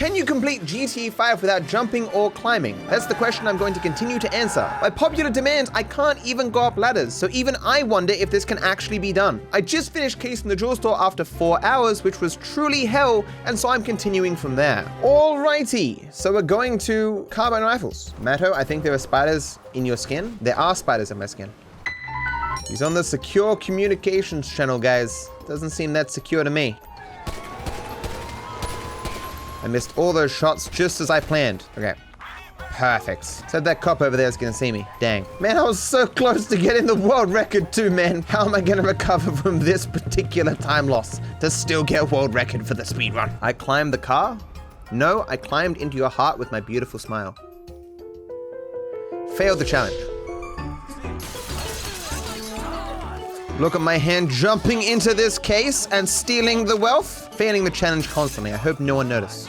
Can you complete GTA 5 without jumping or climbing? That's the question I'm going to continue to answer. By popular demand, I can't even go up ladders, so even I wonder if this can actually be done. I just finished casing the jewel store after 4 hours, which was truly hell, and so I'm continuing from there. Alrighty, so we're going to carbine rifles. Matto, I think there are spiders in your skin. There are spiders in my skin. He's on the secure communications channel, guys. Doesn't seem that secure to me. I missed all those shots just as I planned. Okay. Perfect. Said that cop over there is gonna see me. Dang. Man, I was so close to getting the world record too, man. How am I gonna recover from this particular time loss to still get world record for the speed run? I climbed the car? No, I climbed into your heart with my beautiful smile. Failed the challenge. Look at my hand jumping into this case and stealing the wealth. Failing the challenge constantly. I hope no one noticed.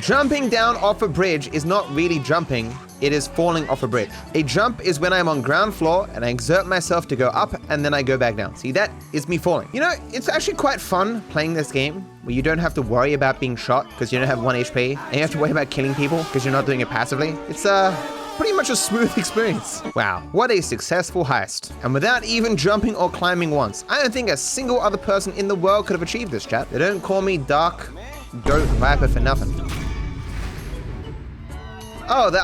Jumping down off a bridge is not really jumping, it is falling off a bridge. A jump is when I'm on ground floor and I exert myself to go up and then I go back down. See, that is me falling. You know, it's actually quite fun playing this game where you don't have to worry about being shot because you don't have 1 HP and you have to worry about killing people because you're not doing it passively. It's pretty much a smooth experience. Wow, what a successful heist. And without even jumping or climbing once. I don't think a single other person in the world could have achieved this, chat. They don't call me Dark Goat Viper for nothing. Oh, there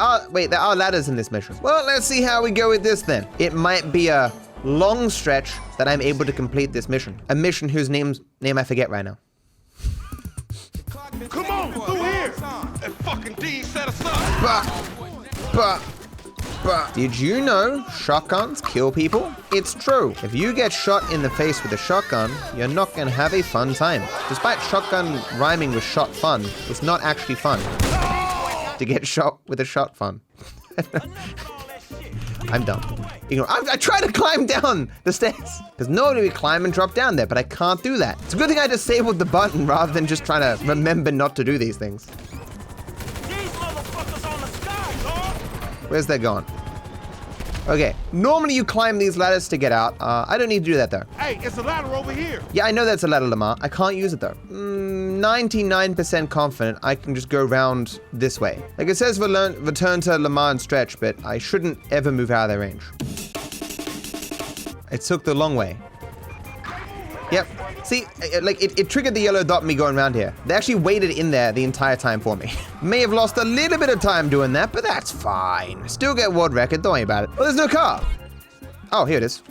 are ladders in this mission. Well, let's see how we go with this then. It might be a long stretch that I'm able to complete this mission. A mission whose name I forget right now. Come on, through here! That fucking D set us up! Did you know shotguns kill people? It's true. If you get shot in the face with a shotgun, you're not gonna have a fun time. Despite shotgun rhyming with shot fun, it's not actually fun to get shot with a shot fun. I'm dumb. I try to climb down the stairs because normally we climb and drop down there, but I can't do that. It's a good thing I disabled the button rather than just trying to remember not to do these things. Where's that going? Okay, normally you climb these ladders to get out. I don't need to do that though. Hey, it's a ladder over here. Yeah, I know that's a ladder, Lamar. I can't use it though. 99% confident I can just go around this way. Like it says return to Lamar and stretch, but I shouldn't ever move out of their range. It took the long way. Yep. See, like it triggered the yellow dot me going around here. They actually waited in there the entire time for me. May have lost a little bit of time doing that, but that's fine. Still get world record, don't worry about it. Oh, there's no car. Oh, here it is.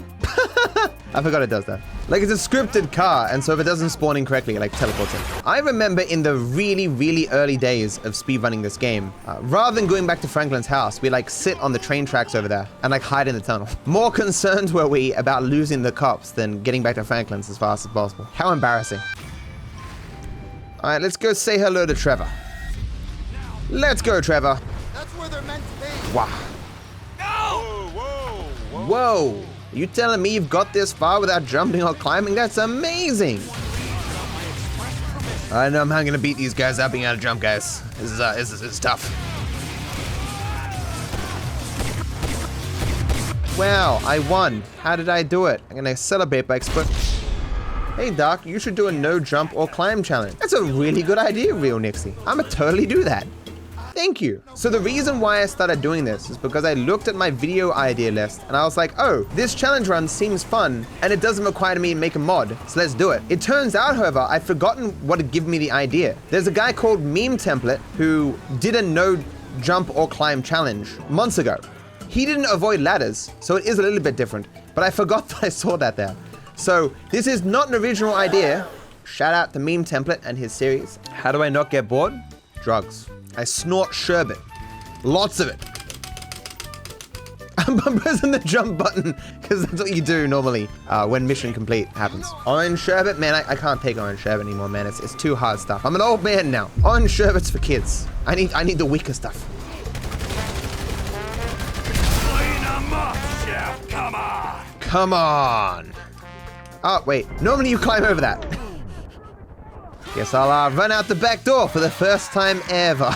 I forgot it does that. Like it's a scripted car, and so if it doesn't spawn in correctly, it like teleports in. I remember in the really, really early days of speedrunning this game, rather than going back to Franklin's house, we like sit on the train tracks over there and like hide in the tunnel. More concerned were we about losing the cops than getting back to Franklin's as fast as possible. How embarrassing. All right, let's go say hello to Trevor. Let's go, Trevor. That's where they're meant to be. Wow. Whoa. You telling me you've got this far without jumping or climbing? That's amazing. I know I'm not gonna beat these guys out being able to jump, guys. This is tough. Wow, I won. How did I do it? I'm gonna celebrate by exploding. Hey Doc, you should do a no jump or climb challenge. That's a really good idea, Real Nixie. I'ma totally do that. Thank you. So the reason why I started doing this is because I looked at my video idea list and I was like, oh, this challenge run seems fun and it doesn't require me to make a mod, so let's do it. It turns out, however, I'd forgotten what had given me the idea. There's a guy called Meme Template who did a no jump or climb challenge months ago. He didn't avoid ladders, so it is a little bit different, but I forgot that I saw that there. So this is not an original idea. Shout out to Meme Template and his series. How do I not get bored? Drugs. I snort sherbet. Lots of it. I'm pressing the jump button because that's what you do normally when mission complete happens. Orange sherbet? Man, I can't take orange sherbet anymore, man. It's too hard stuff. I'm an old man now. Orange sherbet's for kids. I need the weaker stuff. Clean 'em up, Chef. Come on. Come on. Oh, wait. Normally you climb over that. Guess I'll run out the back door for the first time ever.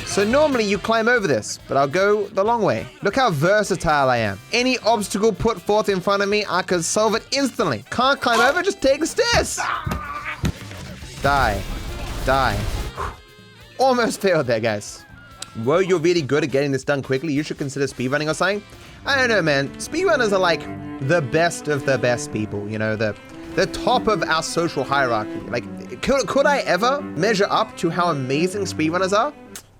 So normally you climb over this, but I'll go the long way. Look how versatile I am. Any obstacle put forth in front of me, I could solve it instantly. Can't climb over, just take the stairs. Die. Die. Almost failed there, guys. Whoa, you're really good at getting this done quickly. You should consider speedrunning or something. I don't know, man. Speedrunners are like the best of the best people, you know, the top of our social hierarchy. Like, could I ever measure up to how amazing speedrunners are?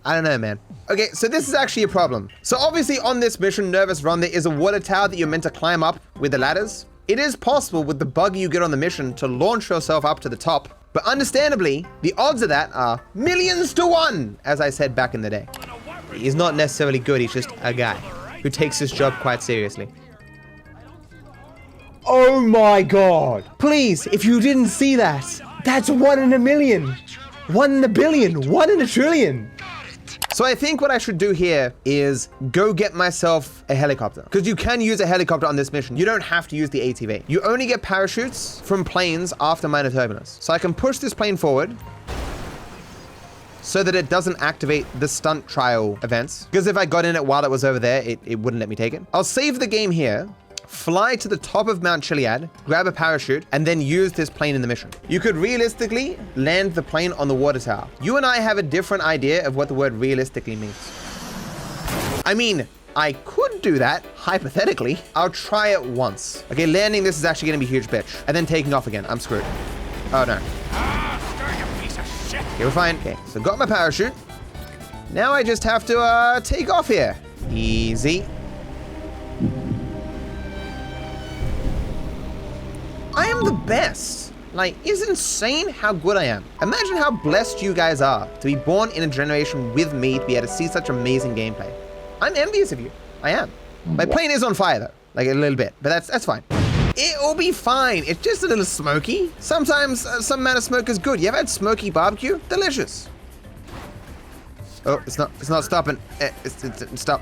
I don't know, man. Okay, so this is actually a problem. So obviously on this mission, Nervous Run, there is a water tower that you're meant to climb up with the ladders. It is possible with the bug you get on the mission to launch yourself up to the top. But understandably, the odds of that are millions to one, as I said back in the day. He's not necessarily good, he's just a guy who takes his job quite seriously. Oh my god. Please, if you didn't see that, that's 1 in a million. 1 in a billion. 1 in a trillion. So I think what I should do here is go get myself a helicopter. Because you can use a helicopter on this mission. You don't have to use the ATV. You only get parachutes from planes after minor turbulence. So I can push this plane forward so that it doesn't activate the stunt trial events. Because if I got in it while it was over there, it wouldn't let me take it. I'll save the game here, fly to the top of Mount Chiliad, grab a parachute, and then use this plane in the mission. You could realistically land the plane on the water tower. You and I have a different idea of what the word realistically means. I mean, I could do that, hypothetically. I'll try it once. Okay, landing this is actually gonna be a huge bitch. And then taking off again, I'm screwed. Oh no. Okay, we're fine. Okay, so got my parachute. Now I just have to take off here. Easy. I am the best. Like, it's insane how good I am. Imagine how blessed you guys are to be born in a generation with me to be able to see such amazing gameplay. I'm envious of you. I am. My plane is on fire though, like a little bit, but that's fine. It'll be fine. It's just a little smoky. Sometimes some amount of smoke is good. You ever had smoky barbecue? Delicious. Oh, it's not stopping. Stop.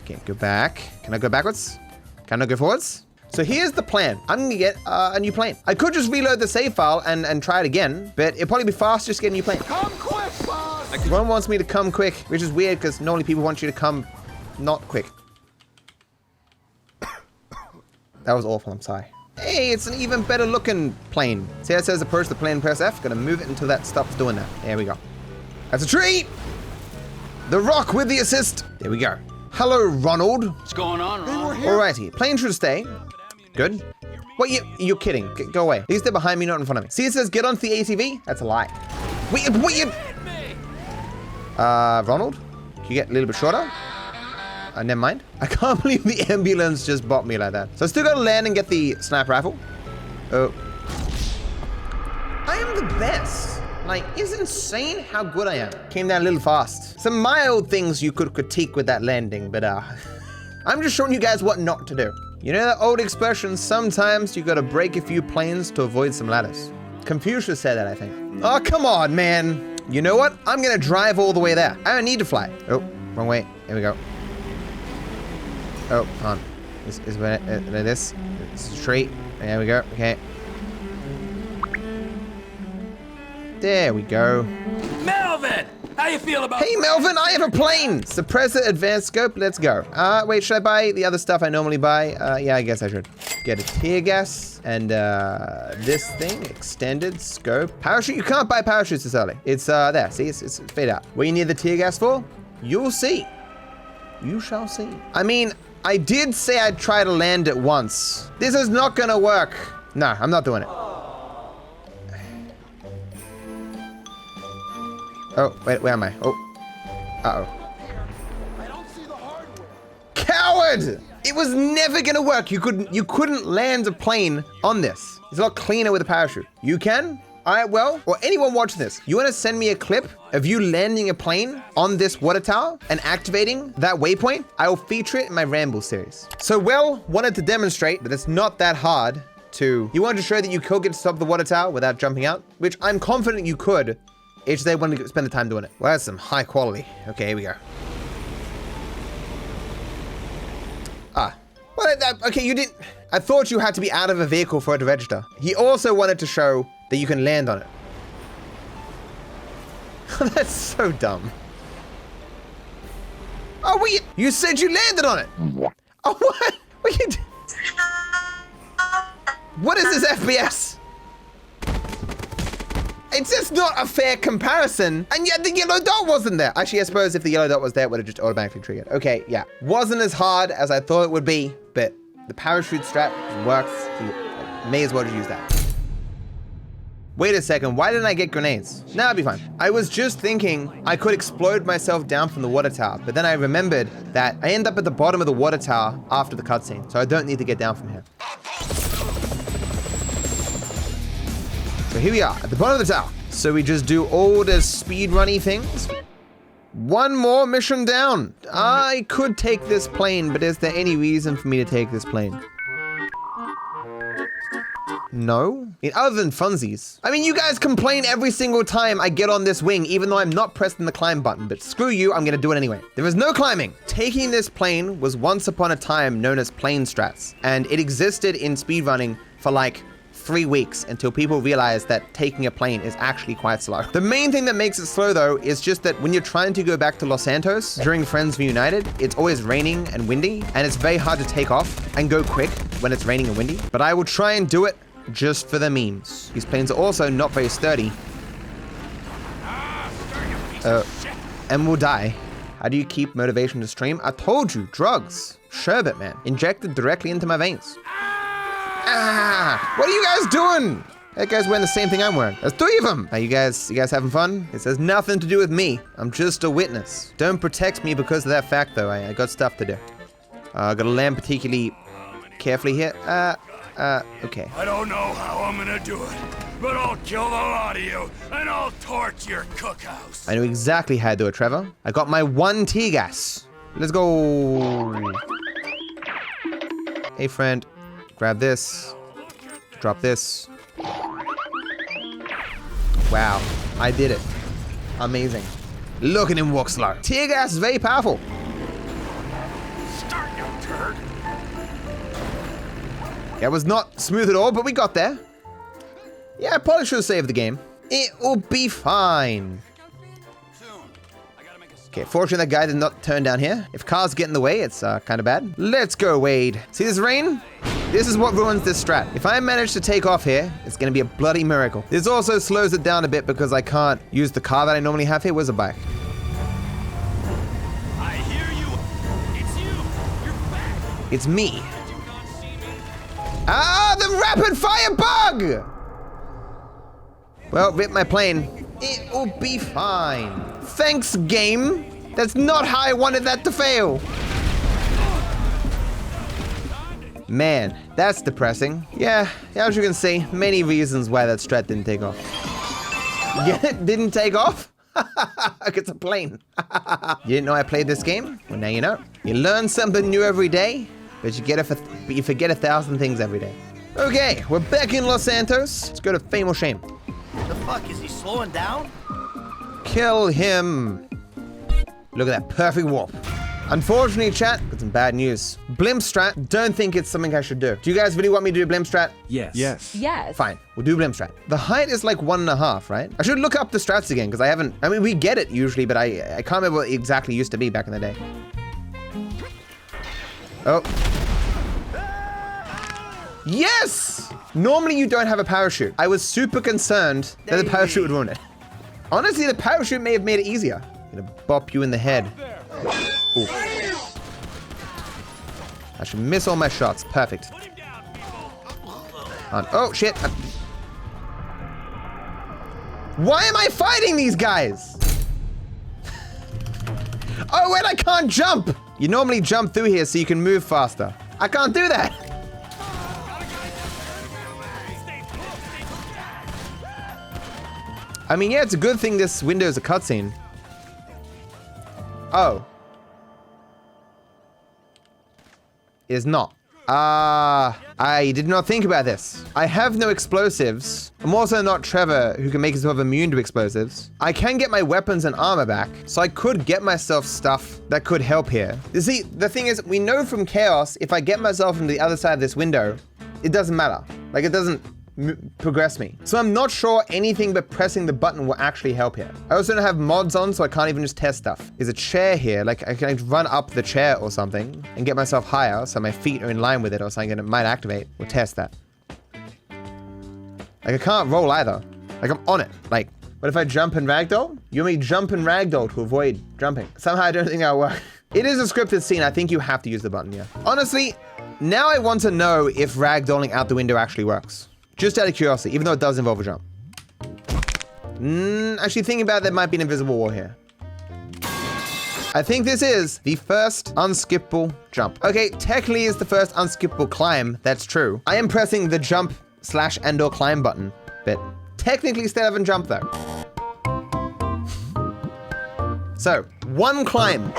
Okay, go back. Can I go backwards? Can I go forwards? So here's the plan. I'm gonna get a new plane. I could just reload the save file and try it again, but it'd probably be faster just to get a new plane. Come quick, boss! Ron wants me to come quick, which is weird because normally people want you to come not quick. That was awful, I'm sorry. Hey, it's an even better looking plane. See how it says approach the plane, press F. Gonna move it until that stops doing that. There we go. That's a tree! The Rock with the assist. There we go. Hello, Ronald. What's going on, Ron? Alrighty, plane should stay. Good. What, you're kidding. Go away. At least they're behind me, not in front of me. See, it says get onto the ATV? That's a lie. Wait, what you... Ronald? Can you get a little bit shorter? Never mind. I can't believe the ambulance just bopped me like that. So I still gotta land and get the sniper rifle. Oh. I am the best. Like, it's insane how good I am. Came down a little fast. Some mild things you could critique with that landing, but I'm just showing you guys what not to do. You know that old expression, sometimes you gotta break a few planes to avoid some ladders. Confucius said that, I think. Oh, come on, man. You know what? I'm gonna drive all the way there. I don't need to fly. Oh, wrong way. There we go. Oh, hold on. This is where this. It's a tree. There we go. Okay. There we go. Melvin! How you feel about... Hey, Melvin, I have a plane! Suppressor, advanced scope, let's go. Wait, should I buy the other stuff I normally buy? Yeah, I guess I should. Get a tear gas and this thing, extended scope. Parachute, you can't buy parachutes this early. It's there, see, it's fade out. What you need the tear gas for? You'll see. You shall see. I mean, I did say I'd try to land it once. This is not gonna work. No, I'm not doing it. Oh, wait, where am I? Oh. Uh-oh. I don't see the hardware. Coward! It was never gonna work. You couldn't land a plane on this. It's a lot cleaner with a parachute. You can? Alright, well, or anyone watching this, you wanna send me a clip of you landing a plane on this water tower and activating that waypoint? I will feature it in my Ramble series. So, Will wanted to demonstrate that it's not that hard to... You wanted to show that you could get to the top of the water tower without jumping out, which I'm confident you could. It's they want to spend the time doing it. Well, that's some high quality. Okay, here we go. Well, okay, you didn't... I thought you had to be out of a vehicle for it to register. He also wanted to show that you can land on it. That's so dumb. Oh, wait, you said you landed on it. Oh, what? What is this FPS? It's just not a fair comparison, and yet the yellow dot wasn't there. Actually, I suppose if the yellow dot was there, it would have just automatically triggered. Okay, yeah. Wasn't as hard as I thought it would be, but the parachute strap works. So you may as well just use that. Wait a second, why didn't I get grenades? Nah, it'll be fine. I was just thinking I could explode myself down from the water tower, but then I remembered that I end up at the bottom of the water tower after the cutscene, so I don't need to get down from here. So here we are, at the bottom of the tower. So we just do all the speedrunny things. One more mission down. I could take this plane, but is there any reason for me to take this plane? No? I mean, other than funsies. I mean, you guys complain every single time I get on this wing, even though I'm not pressing the climb button, but screw you, I'm gonna do it anyway. There is no climbing. Taking this plane was once upon a time known as plane strats, and it existed in speedrunning for like 3 weeks until people realized that taking a plane is actually quite slow. The main thing that makes it slow though is just that when you're trying to go back to Los Santos during Friends Reunited, it's always raining and windy, and it's very hard to take off and go quick when it's raining and windy. But I will try and do it just for the memes. These planes are also not very sturdy. And will die. How do you keep motivation to stream? I told you, drugs. Sherbet, man. Injected directly into my veins. Ah! What are you guys doing? That guy's wearing the same thing I'm wearing. There's 3 of them. Are you guys having fun? This has nothing to do with me. I'm just a witness. Don't protect me because of that fact, though. I got stuff to do. I gotta land particularly carefully here. Okay. I don't know how I'm gonna do it, but I'll kill the lot of you, and I'll torch your cookhouse. I know exactly how to do it, Trevor. I got my 1 tear gas. Let's go. Hey, friend. Grab this. Drop this. Wow. I did it. Amazing. Look at him walk slow. Tear gas is very powerful. Start, you turd. It was not smooth at all, but we got there. Yeah, I probably should have saved the game. It will be fine. Okay, fortunately that guy did not turn down here. If cars get in the way, it's kind of bad. Let's go, Wade. See this rain? This is what ruins this strat. If I manage to take off here, it's gonna be a bloody miracle. This also slows it down a bit because I can't use the car that I normally have here. Where's the bike? I hear you. It's you. You're back. It's me. Ah, the rapid fire bug! Well, rip my plane. It will be fine. Thanks, game. That's not how I wanted that to fail. Man, that's depressing. Yeah, as you can see, many reasons why that strat didn't take off. Yeah, it didn't take off? It's a plane. You didn't know I played this game? Well, now you know. You learn something new every day, but you forget 1,000 things every day. Okay, we're back in Los Santos. Let's go to Fame or Shame. The fuck, is he slowing down? Kill him. Look at that perfect warp. Unfortunately, chat, got some bad news. Blimp strat, don't think it's something I should do. Do you guys really want me to do blimp strat? Yes. Yes. Fine, we'll do blimp strat. The height is like 1.5, right? I should look up the strats again, because I mean, we get it usually, but I can't remember what it exactly used to be back in the day. Oh. Yes! Normally you don't have a parachute. I was super concerned that the parachute would ruin it. Honestly, the parachute may have made it easier. I'm gonna bop you in the head. Ooh. I should miss all my shots. Perfect. Oh, shit. Why am I fighting these guys? Oh, wait, I can't jump. You normally jump through here so you can move faster. I can't do that. I mean, yeah, it's a good thing this window is a cutscene. Oh. It is not. I did not think about this. I have no explosives. I'm also not Trevor, who can make himself immune to explosives. I can get my weapons and armor back, so I could get myself stuff that could help here. You see, the thing is, we know from Chaos, if I get myself from the other side of this window, it doesn't matter. Like, it doesn't progress me. So I'm not sure anything but pressing the button will actually help here. I also don't have mods on, so I can't even just test stuff. There's a chair here, like I can run up the chair or something and get myself higher so my feet are in line with it or something and it might activate. We'll test that. Like I can't roll either. Like I'm on it. Like, what if I jump and ragdoll? You want me jump and ragdoll to avoid jumping. Somehow I don't think that'll work. It is a scripted scene. I think you have to use the button, yeah. Honestly, now I want to know if ragdolling out the window actually works. Just out of curiosity, even though it does involve a jump. Actually thinking about it, there might be an invisible wall here. I think this is the first unskippable jump. Okay, technically it's the first unskippable climb. That's true. I am pressing the jump / and/or climb button, but technically still haven't jumped though. So, one climb.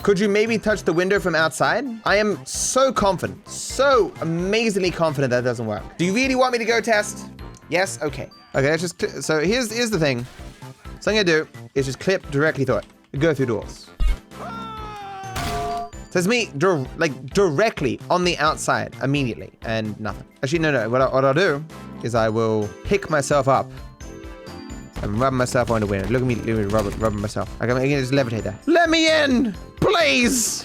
Could you maybe touch the window from outside? I am so confident, so amazingly confident that doesn't work. Do you really want me to go test? Yes? Okay. Okay, let's just, so here's the thing. So I'm gonna do is just clip directly through it. Go through doors. So it's me, directly on the outside, immediately, and nothing. Actually, no, what I'll do is I will pick myself up and rub myself on the window. Look at me rubbing myself. I can just levitate there. Let me in, please.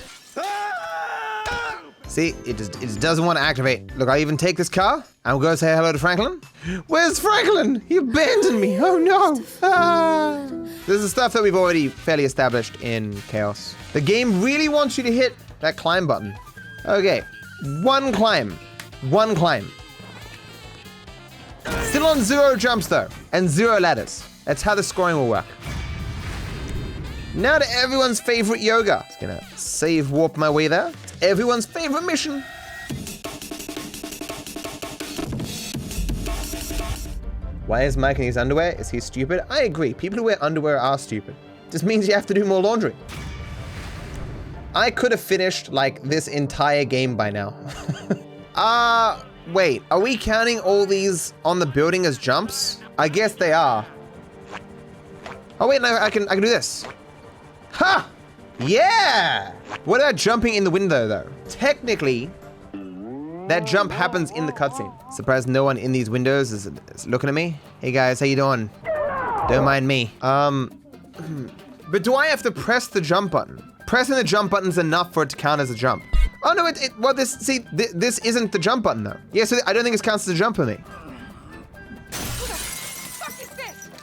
See, it just doesn't want to activate. Look, I even take this car. I'll go say hello to Franklin. Where's Franklin? He abandoned me. Oh no. Ah. This is stuff that we've already fairly established in Chaos. The game really wants you to hit that climb button. Okay, one climb. Still on 0 jumps though, and 0 ladders. That's how the scoring will work. Now to everyone's favorite yoga. Just gonna save warp my way there. It's everyone's favorite mission. Why is Mike in his underwear? Is he stupid? I agree. People who wear underwear are stupid. Just means you have to do more laundry. I could have finished like this entire game by now. Wait, are we counting all these on the building as jumps? I guess they are. Oh wait, no, I can do this. Ha! Yeah! What about jumping in the window though? Technically, that jump happens in the cutscene. Surprised no one in these windows is looking at me. Hey guys, how you doing? Don't mind me. But do I have to press the jump button? Pressing the jump button's enough for it to count as a jump. Oh no, well this isn't the jump button though. Yeah, so I don't think it counts as a jump for me.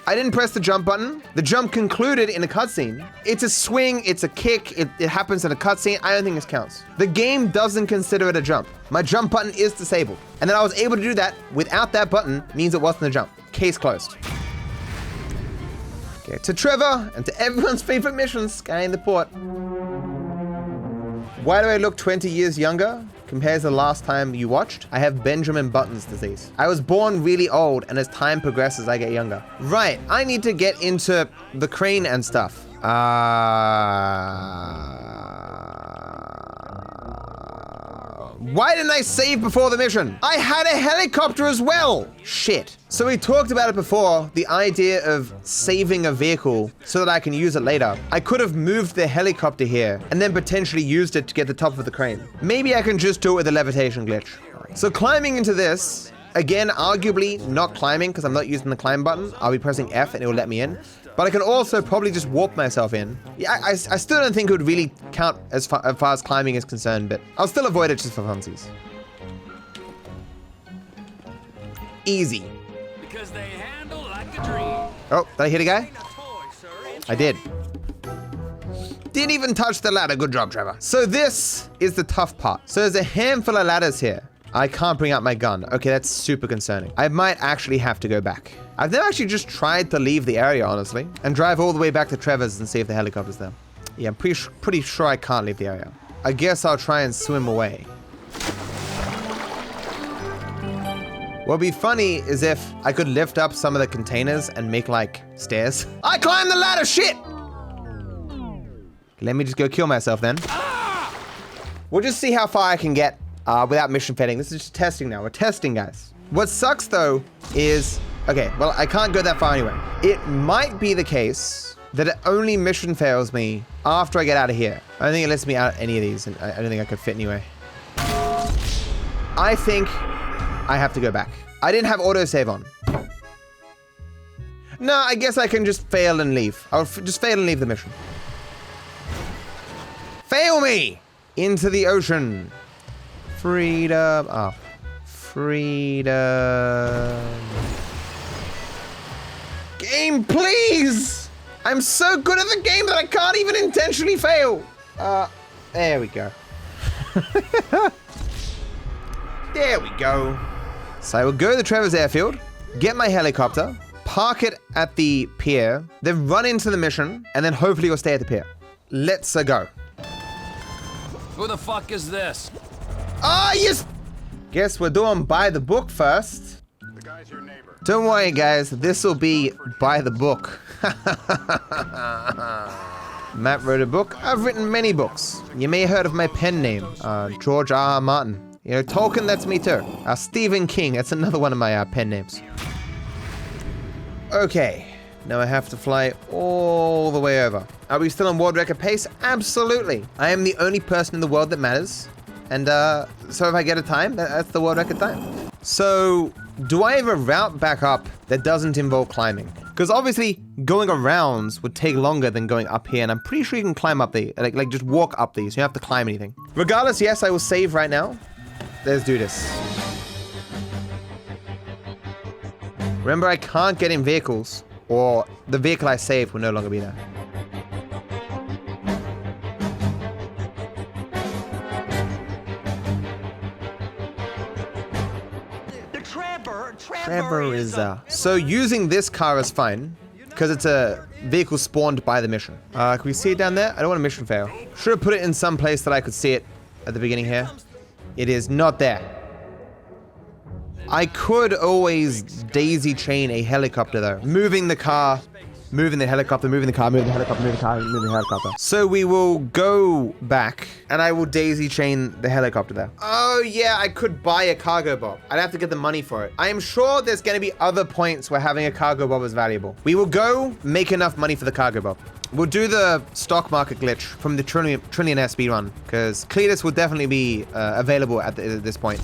I didn't press the jump button. The jump concluded in a cutscene. It's a swing, it's a kick, it happens in a cutscene. I don't think this counts. The game doesn't consider it a jump. My jump button is disabled. And then I was able to do that without that button means it wasn't a jump. Case closed. Okay, to Trevor and to everyone's favorite mission, scanning the port. Why do I look 20 years younger compared to the last time you watched? I have Benjamin Button's disease. I was born really old, and as time progresses, I get younger. Right, I need to get into the crane and stuff. Why didn't I save before the mission? I had a helicopter as well. Shit. So we talked about it before, the idea of saving a vehicle so that I can use it later. I could have moved the helicopter here and then potentially used it to get the top of the crane. Maybe I can just do it with a levitation glitch. So climbing into this, again, arguably not climbing because I'm not using the climb button. I'll be pressing F and it will let me in. But I can also probably just warp myself in. Yeah, I still don't think it would really count as far as climbing is concerned, but I'll still avoid it just for funsies. Easy. Because they handle like a dream. Oh, did I hit a guy? I did. Didn't even touch the ladder. Good job, Trevor. So this is the tough part. So there's a handful of ladders here. I can't bring out my gun. Okay, that's super concerning. I might actually have to go back. I've never actually just tried to leave the area, honestly, and drive all the way back to Trevor's and see if the helicopter's there. Yeah, I'm pretty sure I can't leave the area. I guess I'll try and swim away. What'd be funny is if I could lift up some of the containers and make, like, stairs. I climbed the ladder, shit! Let me just go kill myself then. We'll just see how far I can get without mission failing. This is just testing now. We're testing, guys. What sucks, though, is... Okay, well, I can't go that far anyway. It might be the case that it only mission fails me after I get out of here. I don't think it lets me out any of these, and I don't think I could fit anyway. I think I have to go back. I didn't have autosave on. No, I guess I can just fail and leave. I'll just fail and leave the mission. Fail me! Into the ocean. Freedom. Oh. Freedom. Game, please! I'm so good at the game that I can't even intentionally fail. There we go. There we go. So I will go to Trevor's airfield, get my helicopter, park it at the pier, then run into the mission, and then hopefully we'll stay at the pier. Let's go. Who the fuck is this? Ah, yes! Guess we're doing by the book first. The guy's your neighbor. Don't worry, guys. This will be by the book. Matt wrote a book. I've written many books. You may have heard of my pen name, George R. R. Martin. You know, Tolkien, that's me too. Stephen King, that's another one of my pen names. Okay, now I have to fly all the way over. Are we still on world record pace? Absolutely. I am the only person in the world that matters. And so if I get a time, that's the world record time. So do I have a route back up that doesn't involve climbing? Because obviously going around would take longer than going up here, and I'm pretty sure you can climb up the, like just walk up these. You don't have to climb anything. Regardless, yes, I will save right now. Let's do this. Remember, I can't get in vehicles, or the vehicle I saved will no longer be there. Trevor is So using this car is fine, because it's a vehicle spawned by the mission. Can we see it down there? I don't want a mission fail. Should have put it in some place that I could see it at the beginning here. It is not there. I could always daisy chain a helicopter though. Moving the car, moving the helicopter, moving the car, moving the helicopter, moving the car, moving the helicopter. So we will go back and I will daisy chain the helicopter there. Oh yeah, I could buy a Cargobob. I'd have to get the money for it. I am sure there's gonna be other points where having a Cargobob is valuable. We will go make enough money for the Cargobob. We'll do the stock market glitch from the trillionaire speedrun, because Cletus will definitely be available at this point.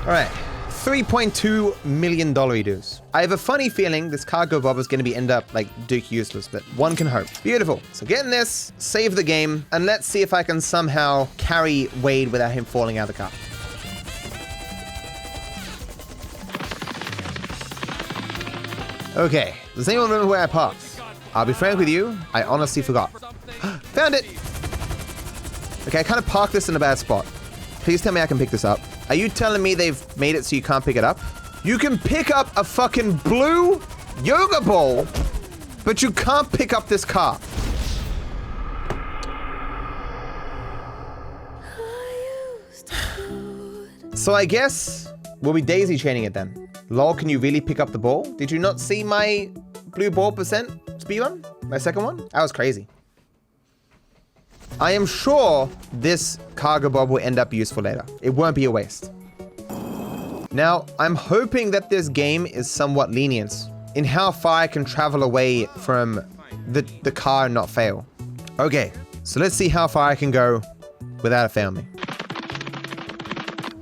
All right, $3.2 million dues. I have a funny feeling this Cargobob is going to end up like Duke useless, but one can hope. Beautiful. So get in this, save the game, and let's see if I can somehow carry Wade without him falling out of the car. Okay, does anyone remember where I parked? I'll be frank with you, I honestly forgot. Found it! Okay, I kind of parked this in a bad spot. Please tell me I can pick this up. Are you telling me they've made it so you can't pick it up? You can pick up a fucking blue yoga ball, but you can't pick up this car. So I guess we'll be daisy chaining it then. Lol, can you really pick up the ball? Did you not see my blue ball percent speed one? My second one? That was crazy. I am sure this Cargobob will end up useful later. It won't be a waste. Now, I'm hoping that this game is somewhat lenient in how far I can travel away from the car and not fail. Okay, so let's see how far I can go without it failing me.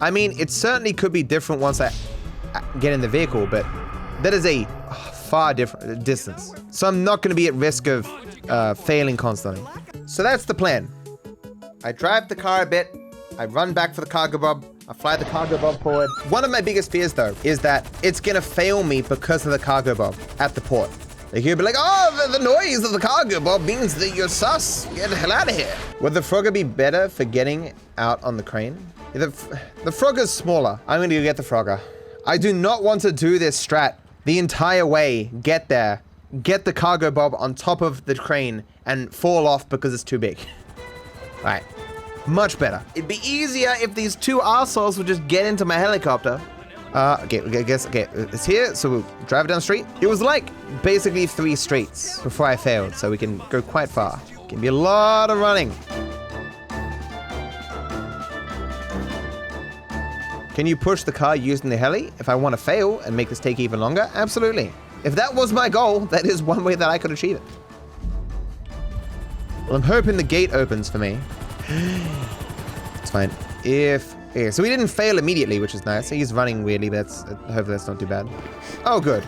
I mean, it certainly could be different once I get in the vehicle, but that is a far different distance. So I'm not going to be at risk of failing constantly. So that's the plan. I drive the car a bit, I run back for the Cargobob, I fly the Cargobob forward. One of my biggest fears though is that it's gonna fail me because of the Cargobob at the port. Like you'll be like, oh, the noise of the Cargobob means that you're sus. Get the hell out of here. Would the Frogger be better for getting out on the crane? The Frogger's smaller. I'm gonna go get the Frogger. I do not want to do this strat the entire way, get there, get the Cargobob on top of the crane and fall off because it's too big. All right, much better. It'd be easier if these two arseholes would just get into my helicopter. Okay, it's here, so we'll drive it down the street. It was like basically 3 streets before I failed, so we can go quite far. Can be a lot of running. Can you push the car using the heli if I want to fail and make this take even longer? Absolutely. If that was my goal, that is one way that I could achieve it. Well, I'm hoping the gate opens for me. It's fine. If Okay, so we didn't fail immediately, which is nice. He's running weirdly, but hopefully that's not too bad. Oh, good.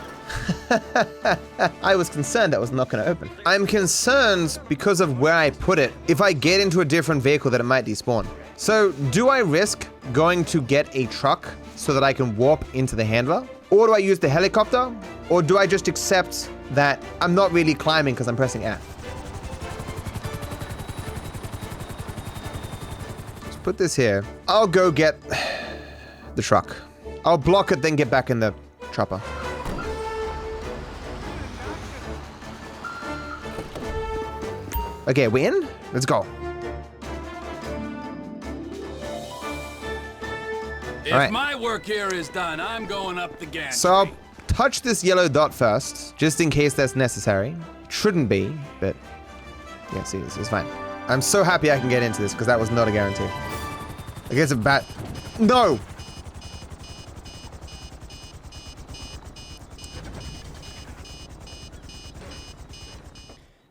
I was concerned that was not going to open. I'm concerned because of where I put it. If I get into a different vehicle, that it might despawn. So do I risk going to get a truck so that I can warp into the handler? Or do I use the helicopter? Or do I just accept that I'm not really climbing because I'm pressing F? Let's put this here. I'll go get the truck. I'll block it, then get back in the chopper. Okay, we in? Let's go. If my work here is done, I'm going up the gantry. So I'll touch this yellow dot first, just in case that's necessary. Shouldn't be, but yeah, see, it's fine. I'm so happy I can get into this because that was not a guarantee. I guess a bat. No!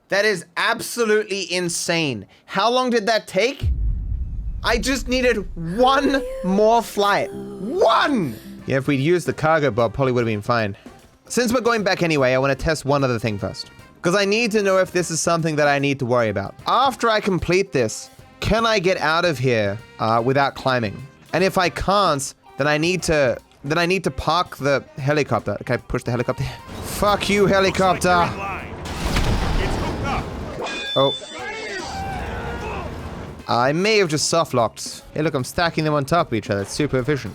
That is absolutely insane. How long did that take? I just needed one more flight. One! Yeah, if we'd used the Cargobob, probably would have been fine. Since we're going back anyway, I want to test one other thing first. Because I need to know if this is something that I need to worry about. After I complete this, can I get out of here without climbing? And if I can't, then I need to park the helicopter. Can I push the helicopter? Fuck you, helicopter! Looks like you're in line. It's hooked up. Oh. I may have just soft locked. Hey, look, I'm stacking them on top of each other. It's super efficient.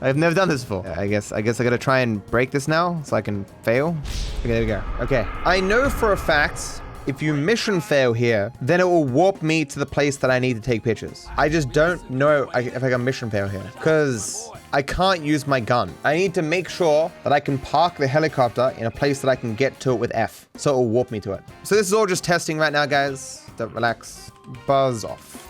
I've never done this before. I guess I gotta try and break this now so I can fail. Okay, there we go. Okay. I know for a fact if you mission fail here, then it will warp me to the place that I need to take pictures. I just don't know if I can mission fail here because I can't use my gun. I need to make sure that I can park the helicopter in a place that I can get to it with F, so it will warp me to it. So this is all just testing right now, guys. Don't relax. Buzz off.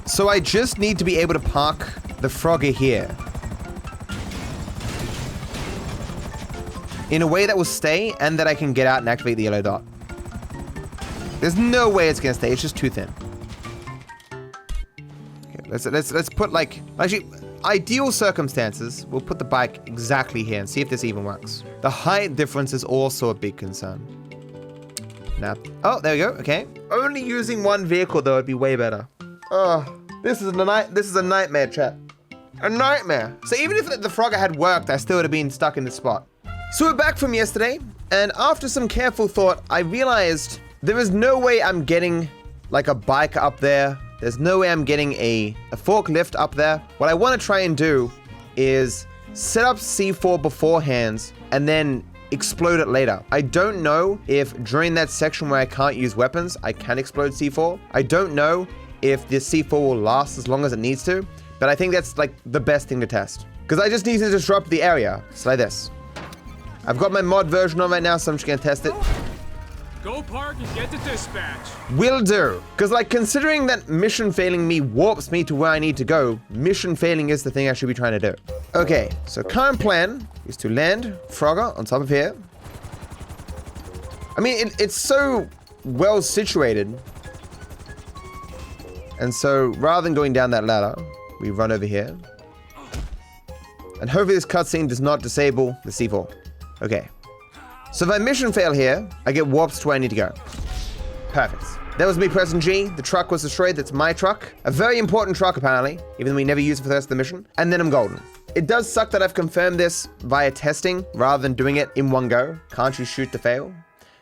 So I just need to be able to park the Frogger here in a way that will stay and that I can get out and activate the yellow dot. There's no way it's gonna stay. It's just too thin. Okay, let's put like actually ideal circumstances. We'll put the bike exactly here and see if this even works. The height difference is also a big concern. Now, oh, there we go. Okay, only using one vehicle though would be way better. Oh, this is a nightmare, chat. A nightmare. So even if the Frogger had worked, I still would have been stuck in this spot. So we're back from yesterday, and after some careful thought, I realized there is no way I'm getting like a bike up there. There's no way I'm getting a forklift up there. What I want to try and do is set up C4 beforehand and then explode it later. I don't know if during that section where I can't use weapons, I can explode C4. I don't know if this C4 will last as long as it needs to, but I think that's like the best thing to test. Because I just need to disrupt the area. It's like this. I've got my mod version on right now, so I'm just gonna test it. Go park and get to dispatch. Will do. Because like considering that mission failing me warps me to where I need to go, mission failing is the thing I should be trying to do. Okay, so current plan is to land Frogger on top of here. I mean, it's so well situated. And so rather than going down that ladder, we run over here. And hopefully this cutscene does not disable the C4. Okay. So if I mission fail here, I get warped to where I need to go. Perfect. That was me pressing G. The truck was destroyed. That's my truck. A very important truck, apparently, even though we never use it for the rest of the mission. And then I'm golden. It does suck that I've confirmed this via testing rather than doing it in one go. Can't you shoot to fail?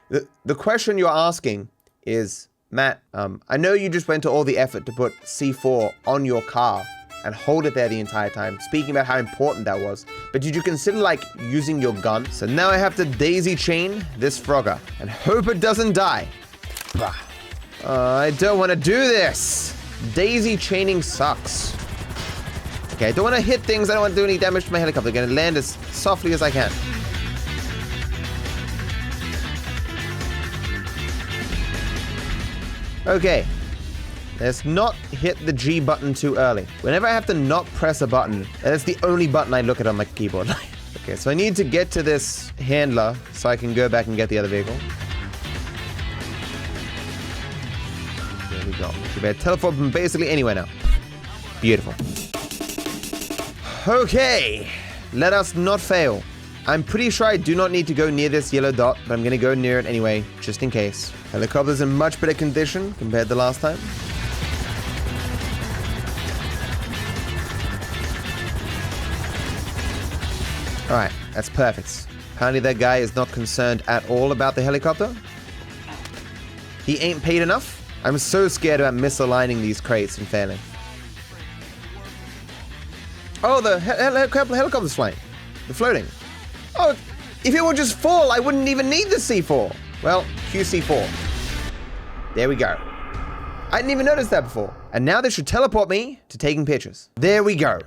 The question you're asking is, Matt, I know you just went to all the effort to put C4 on your car and hold it there the entire time, speaking about how important that was, but did you consider like using your gun? So now I have to daisy chain this Frogger and hope it doesn't die. I don't want to do this. Daisy chaining sucks. Okay, I don't want to hit things. I don't want to do any damage to my helicopter. I'm going to land as softly as I can. Okay, let's not hit the G button too early. Whenever I have to not press a button, that's the only button I look at on my keyboard. Okay, so I need to get to this handler so I can go back and get the other vehicle. There we go. Should be able to teleport from basically anywhere now. Beautiful. Okay, let us not fail. I'm pretty sure I do not need to go near this yellow dot, but I'm going to go near it anyway, just in case. Helicopter's in much better condition compared to last time. Alright, that's perfect. Apparently that guy is not concerned at all about the helicopter. He ain't paid enough. I'm so scared about misaligning these crates and failing. Oh, the helicopter's flying. They're floating. Oh, if it would just fall, I wouldn't even need the C4. Well, QC4. There we go. I didn't even notice that before. And now this should teleport me to taking pictures. There we go.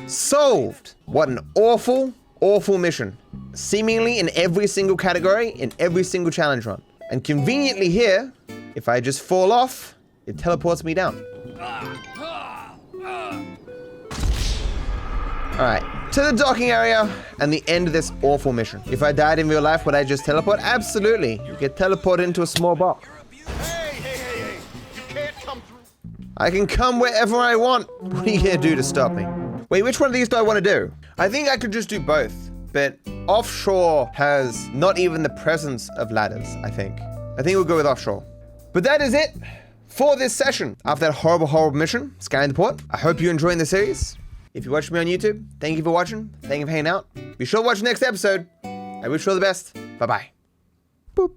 Solved. What an awful, awful mission. Seemingly in every single category, in every single challenge run. And conveniently here, if I just fall off, it teleports me down. Alright, to the docking area and the end of this awful mission. If I died in real life, would I just teleport? Absolutely. You get teleported into a small box. Hey. You can't come through. I can come wherever I want. What are you gonna do to stop me? Wait, which one of these do I want to do? I think I could just do both, but offshore has not even the presence of ladders, I think. I think we'll go with offshore. But that is it for this session. After that horrible, horrible mission, scanning the port, I hope you're enjoying the series. If you're watching me on YouTube, thank you for watching. Thank you for hanging out. Be sure to watch the next episode. I wish you all the best. Bye-bye. Boop.